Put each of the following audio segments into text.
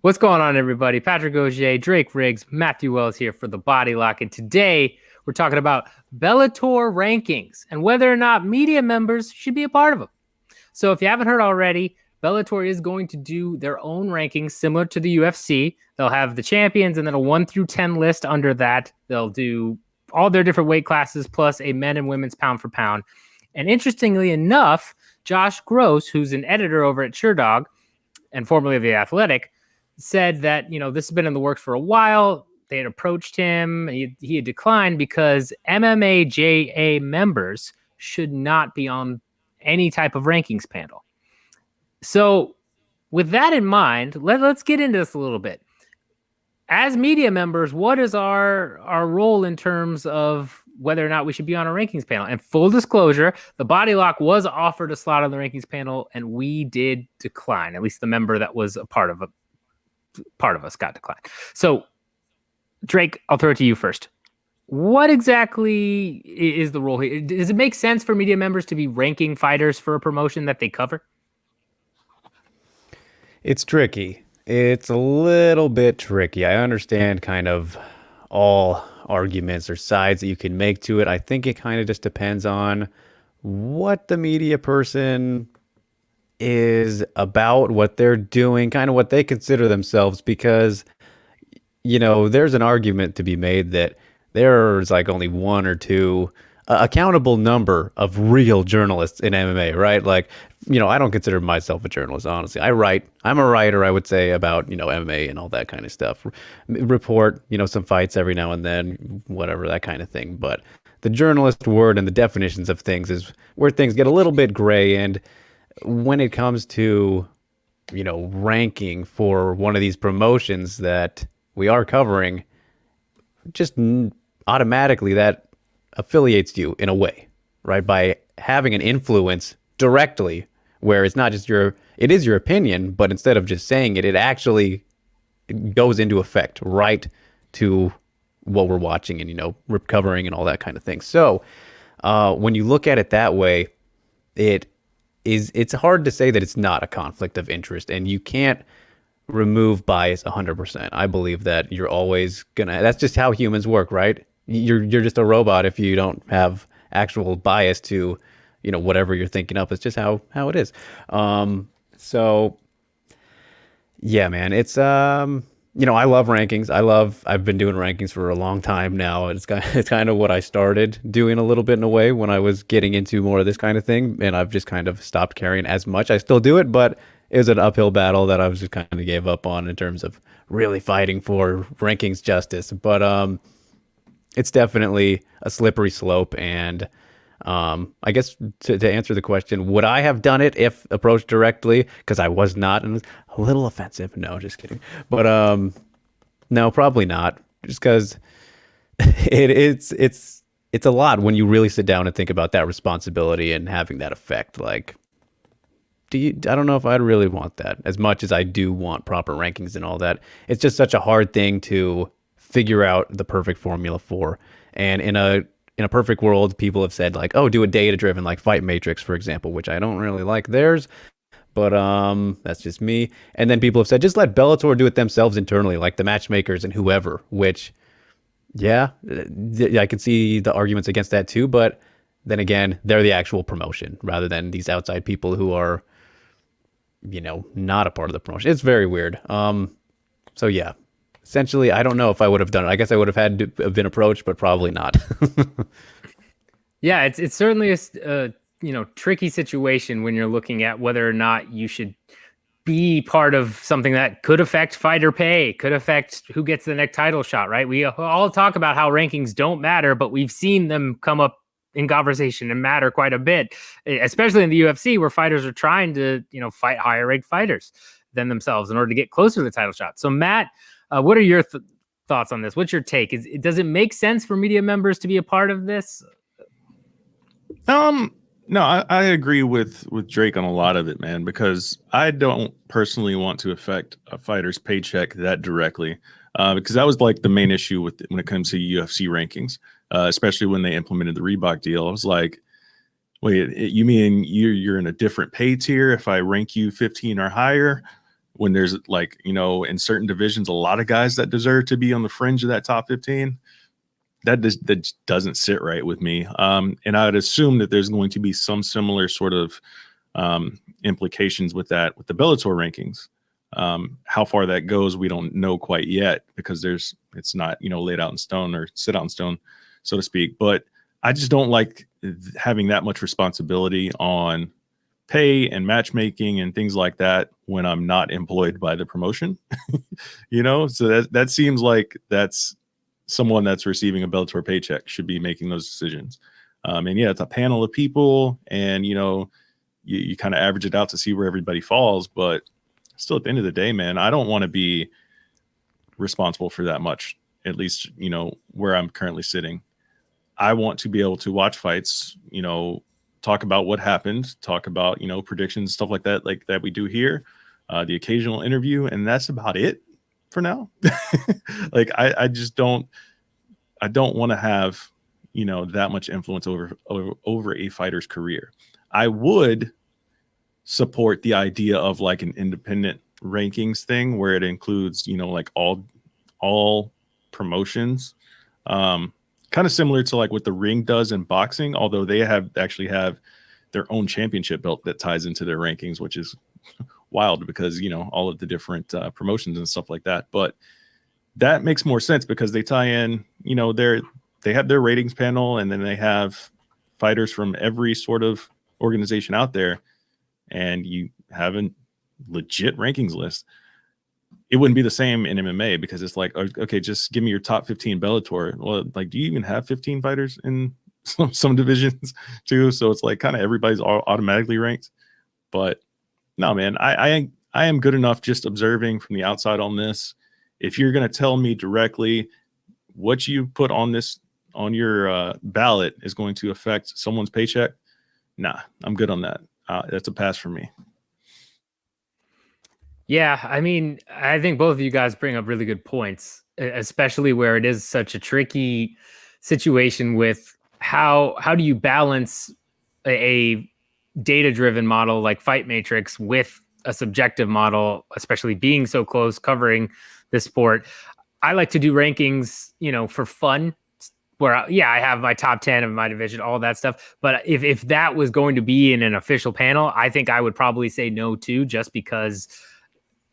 What's going on, everybody? Patrick Auger, Drake Riggs, Matthew Wells here for the Body Lock, and today we're talking about Bellator rankings and whether or not media members should be a part of them. So if you haven't heard already, Bellator is going to do their own rankings similar to the UFC. They'll have the champions and then a 1 through 10 list under that. They'll do all their different weight classes plus a men and women's pound for pound. And interestingly enough, Josh Gross, who's an editor over at SureDog and formerly of The Athletic, said that, this has been in the works for a while. They had approached him. He had declined because MMAJA members should not be on any type of rankings panel. So with that in mind, let's get into this a little bit. As media members, what is our role in terms of whether or not we should be on a rankings panel? And full disclosure, the Body Lock was offered a slot on the rankings panel, and we did decline. At least the member that was a part of us got declined. So, Drake, I'll throw it to you first. What exactly is the role here? Does it make sense for media members to be ranking fighters for a promotion that they cover? It's tricky. It's a little bit tricky. I understand kind of all arguments or sides that you can make to it. I think it kind of just depends on what the media person is about, what they're doing, kind of what they consider themselves, because, there's an argument to be made that there's like only one or two accountable number of real journalists in MMA, right? Like, I don't consider myself a journalist, honestly. I'm a writer, I would say, about, MMA and all that kind of stuff. Report, some fights every now and then, whatever, that kind of thing. But the journalist word and the definitions of things is where things get a little bit gray. And when it comes to, ranking for one of these promotions that we are covering, just automatically that affiliates you in a way, right? By having an influence directly, where it's not just it is your opinion, but instead of just saying it, it actually goes into effect right to what we're watching and, recovering and all that kind of thing. So when you look at it that way, it's hard to say that it's not a conflict of interest, and you can't remove bias 100%. I believe that you're always that's just how humans work, right? You're just a robot if you don't have actual bias to, whatever you're thinking up. It's just how it is. So yeah, man, it's, I love rankings. I've been doing rankings for a long time now. It's kind of what I started doing a little bit in a way when I was getting into more of this kind of thing. And I've just kind of stopped caring as much. I still do it, but it was an uphill battle that I was just kind of gave up on in terms of really fighting for rankings justice. But, it's definitely a slippery slope. And I guess to answer the question, would I have done it if approached directly? Because I was not, and it was a little offensive. No, just kidding. But no, probably not. Just because it's a lot when you really sit down and think about that responsibility and having that effect. Like, I don't know if I'd really want that as much as I do want proper rankings and all that. It's just such a hard thing to figure out the perfect formula for. And in a perfect world, people have said, like, oh, do a data driven, like Fight Matrix, for example, which I don't really like theirs, but that's just me. And then people have said, just let Bellator do it themselves internally, like the matchmakers and whoever, which, yeah, I can see the arguments against that too. But then again, they're the actual promotion rather than these outside people who are, not a part of the promotion. It's very weird. So yeah, essentially, I don't know if I would have done it. I guess I would have had to have been approached, but probably not. Yeah, it's certainly a tricky situation when you're looking at whether or not you should be part of something that could affect fighter pay, could affect who gets the next title shot, right? We all talk about how rankings don't matter, but we've seen them come up in conversation and matter quite a bit, especially in the UFC, where fighters are trying to, fight higher ranked fighters than themselves in order to get closer to the title shot. So Matt, what are your thoughts on this? What's your take? Does it make sense for media members to be a part of this? No, I agree with Drake on a lot of it, man, because I don't personally want to affect a fighter's paycheck that directly, because that was like the main issue when it comes to UFC rankings, especially when they implemented the Reebok deal. I was like, wait, you mean you're in a different pay tier if I rank you 15 or higher? when there's like, in certain divisions, a lot of guys that deserve to be on the fringe of that top 15. That doesn't sit right with me. And I would assume that there's going to be some similar sort of implications with that, with the Bellator rankings. How far that goes, we don't know quite yet, because it's not, laid out in stone or sit out in stone, so to speak. But I just don't like having that much responsibility on pay and matchmaking and things like that when I'm not employed by the promotion. So that seems like that's someone that's receiving a Bellator paycheck should be making those decisions. And yeah, it's a panel of people, and you kind of average it out to see where everybody falls. But still, at the end of the day, man, I don't want to be responsible for that much, at least, where I'm currently sitting. I want to be able to watch fights, talk about what happened, talk about, predictions, stuff like that we do here, the occasional interview, and that's about it for now. Like, I don't want to have, that much influence over a fighter's career. I would support the idea of like an independent rankings thing where it includes, like all promotions, kind of similar to like what the Ring does in boxing, although they actually have their own championship belt that ties into their rankings, which is wild because, all of the different promotions and stuff like that. But that makes more sense because they tie in, they have their ratings panel, and then they have fighters from every sort of organization out there, and you have a legit rankings list. It wouldn't be the same in MMA because it's like, okay, just give me your top 15 Bellator. Well, like, do you even have 15 fighters in some divisions too? So it's like kind of everybody's automatically ranked. But no, man, I am good enough just observing from the outside on this. If you're going to tell me directly what you put on your ballot is going to affect someone's paycheck, nah, I'm good on that. That's a pass for me. Yeah, I mean, I think both of you guys bring up really good points, especially where it is such a tricky situation with how do you balance a data-driven model like Fight Matrix with a subjective model, especially being so close, covering this sport. I like to do rankings, for fun, where I have my top 10 of my division, all that stuff. But if that was going to be in an official panel, I think I would probably say no too, just because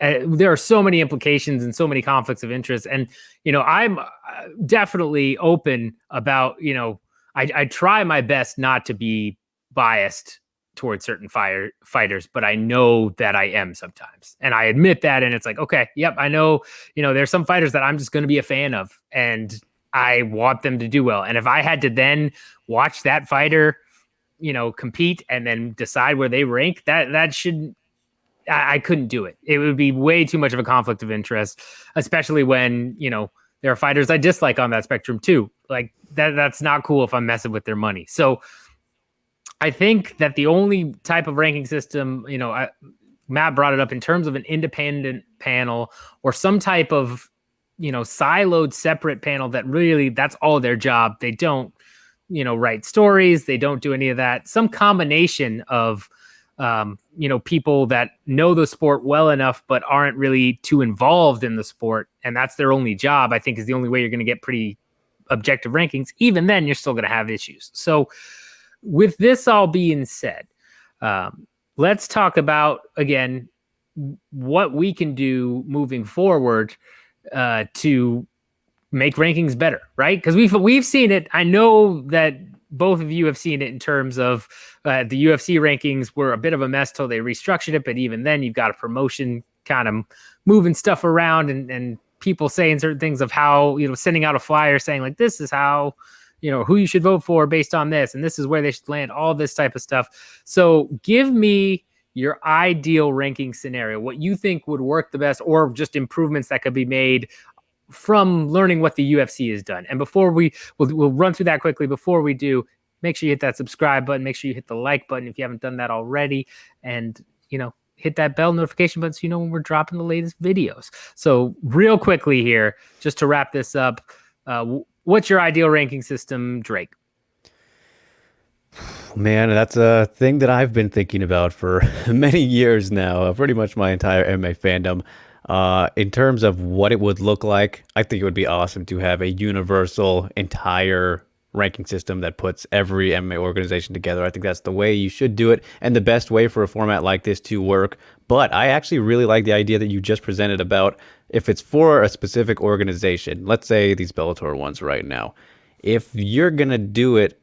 there are so many implications and so many conflicts of interest. And, I'm definitely open about, I try my best not to be biased towards certain fighters, but I know that I am sometimes. And I admit that. And it's like, okay, yep, I know, there's some fighters that I'm just going to be a fan of, and I want them to do well. And if I had to then watch that fighter, compete and then decide where they rank, that shouldn't, I couldn't do it. It would be way too much of a conflict of interest, especially when, there are fighters I dislike on that spectrum too. Like that's not cool if I'm messing with their money. So I think that the only type of ranking system, Matt brought it up in terms of an independent panel or some type of, siloed separate panel that really, that's all their job. They don't, write stories. They don't do any of that. Some combination of, people that know the sport well enough, but aren't really too involved in the sport. And that's their only job, I think, is the only way you're going to get pretty objective rankings. Even then, you're still going to have issues. So with this all being said, let's talk about, again, what we can do moving forward to make rankings better, right? Because we've seen it. I know that both of you have seen it in terms of the UFC rankings were a bit of a mess till they restructured it. But even then, you've got a promotion kind of moving stuff around and people saying certain things of how, sending out a flyer saying like, this is how, who you should vote for based on this. And this is where they should land, all this type of stuff. So give me your ideal ranking scenario, what you think would work the best, or just improvements that could be made from learning what the UFC has done. And before we'll run through that quickly. Before we do, make sure you hit that subscribe button. Make sure you hit the like button if you haven't done that already. And, hit that bell notification button so you know when we're dropping the latest videos. So real quickly here, just to wrap this up, what's your ideal ranking system, Drake? Man, that's a thing that I've been thinking about for many years now, pretty much my entire MMA fandom. In terms of what it would look like, I think it would be awesome to have a universal entire ranking system that puts every MMA organization together. I think that's the way you should do it and the best way for a format like this to work. But I actually really like the idea that you just presented about if it's for a specific organization, let's say these Bellator ones right now. If you're going to do it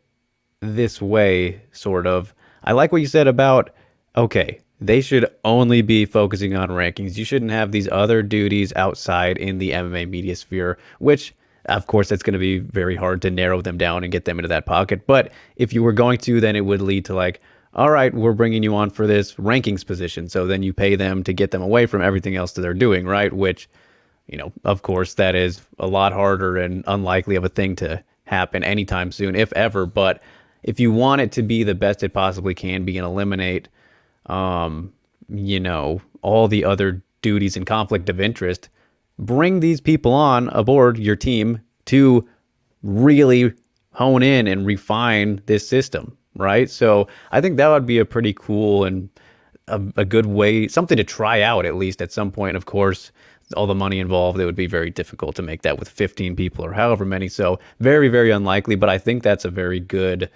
this way, sort of. I like what you said about, okay, they should only be focusing on rankings. You shouldn't have these other duties outside in the MMA media sphere, which, of course, it's going to be very hard to narrow them down and get them into that pocket. But if you were going to, then it would lead to like, all right, we're bringing you on for this rankings position. So then you pay them to get them away from everything else that they're doing, right? Which, of course, that is a lot harder and unlikely of a thing to happen anytime soon, if ever. But if you want it to be the best it possibly can be and eliminate, all the other duties and conflict of interest, bring these people on aboard your team to really hone in and refine this system, right? So I think that would be a pretty cool and a good way, something to try out at least at some point. Of course, all the money involved, it would be very difficult to make that with 15 people or however many. So very, very unlikely. But I think that's a very good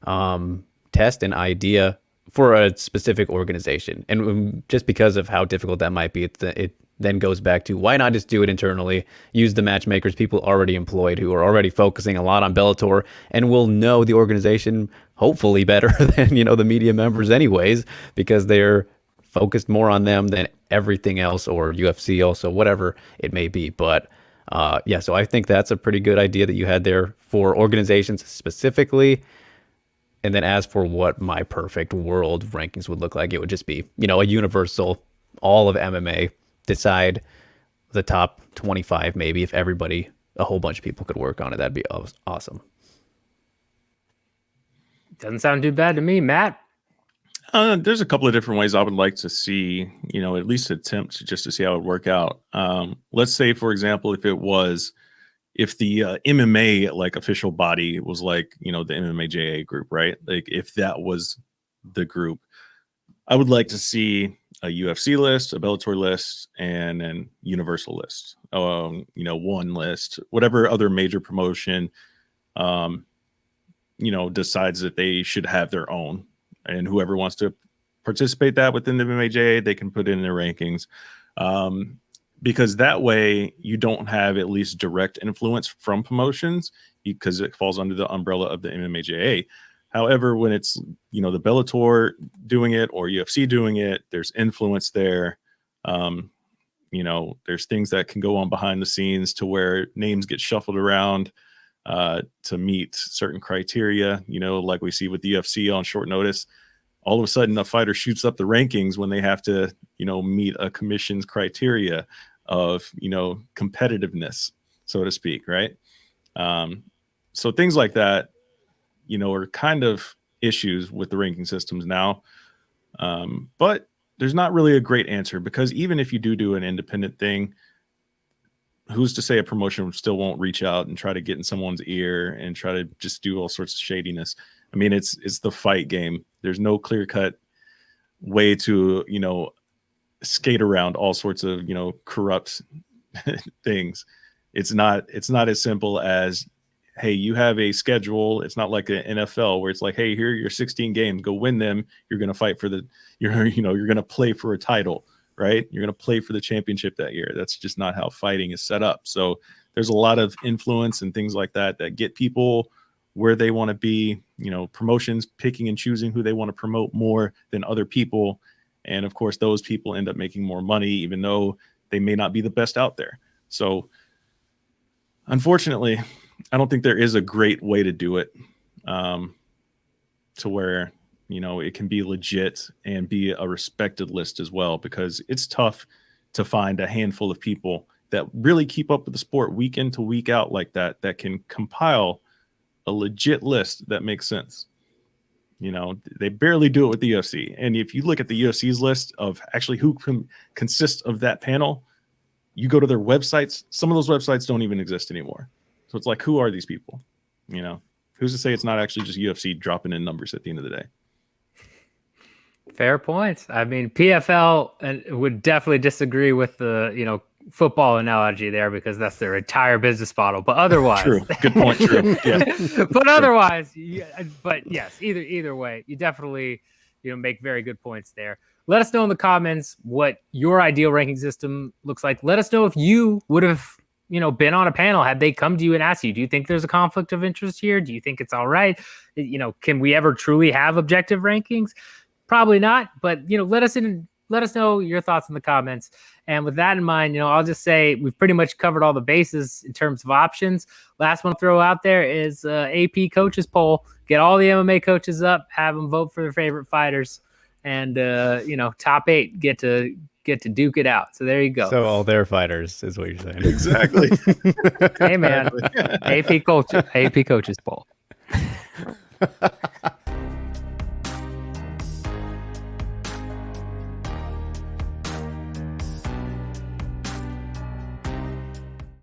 test and idea for a specific organization. And just because of how difficult that might be, it then goes back to why not just do it internally, use the matchmakers, people already employed who are already focusing a lot on Bellator and will know the organization hopefully better than, the media members anyways, because they're focused more on them than everything else, or UFC also, whatever it may be. But so I think that's a pretty good idea that you had there for organizations specifically. And then as for what my perfect world rankings would look like, it would just be, a universal, all of MMA, decide the top 25 maybe, if everybody, a whole bunch of people could work on it. That'd be awesome. Doesn't sound too bad to me, Matt. There's a couple of different ways I would like to see, at least attempt just to see how it would work out. Let's say, for example, if the MMA like official body was like, the MMAJA group, right? Like if that was the group, I would like to see a UFC list, a Bellator list, and an Universal list. One list, whatever other major promotion, decides that they should have their own. And whoever wants to participate that within the MMAJA, they can put it in their rankings. Because that way you don't have at least direct influence from promotions because it falls under the umbrella of the MMAJA. However, when it's, the Bellator doing it or UFC doing it, there's influence there. There's things that can go on behind the scenes to where names get shuffled around to meet certain criteria, like we see with the UFC on short notice. All of a sudden, a fighter shoots up the rankings when they have to, meet a commission's criteria of, competitiveness, so to speak, right? So things like that, are kind of issues with the ranking systems now. But there's not really a great answer because even if you do an independent thing, who's to say a promotion still won't reach out and try to get in someone's ear and try to just do all sorts of shadiness? I mean, it's the fight game. There's no clear-cut way to, skate around all sorts of, corrupt things. It's not as simple as, hey, you have a schedule. It's not like an NFL where it's like, hey, here are your 16 games, go win them. You're going to fight for you're going to play for a title, right? You're going to play for the championship that year. That's just not how fighting is set up. So there's a lot of influence and things like that get people where they want to be, promotions picking and choosing who they want to promote more than other people. And of course, those people end up making more money, even though they may not be the best out there. So unfortunately, I don't think there is a great way to do it to where, it can be legit and be a respected list as well, because it's tough to find a handful of people that really keep up with the sport week in to week out like that can compile a legit list that makes sense. They barely do it with the UFC. And if you look at the UFC's list of actually who consists of that panel, you go to their websites. Some of those websites don't even exist anymore. So it's like, who are these people? Who who's to say it's not actually just UFC dropping in numbers at the end of the day? Fair points. I mean, PFL would definitely disagree with the football analogy there because that's their entire business model. But otherwise, True. Good point. True. Yeah. But otherwise, but yes, either way, you definitely make very good points there. Let us know in the comments what your ideal ranking system looks like. Let us know if you would have been on a panel had they come to you and asked you, do you think there's a conflict of interest here? Do you think it's all right? Can we ever truly have objective rankings? Probably not, but let us know your thoughts in the comments. And with that in mind, I'll just say we've pretty much covered all the bases in terms of options. Last one to throw out there is AP coaches poll. Get all the MMA coaches up, have them vote for their favorite fighters, and top 8 get to duke it out. So there you go. So all their fighters is what you're saying. Exactly. Hey man, AP coaches poll.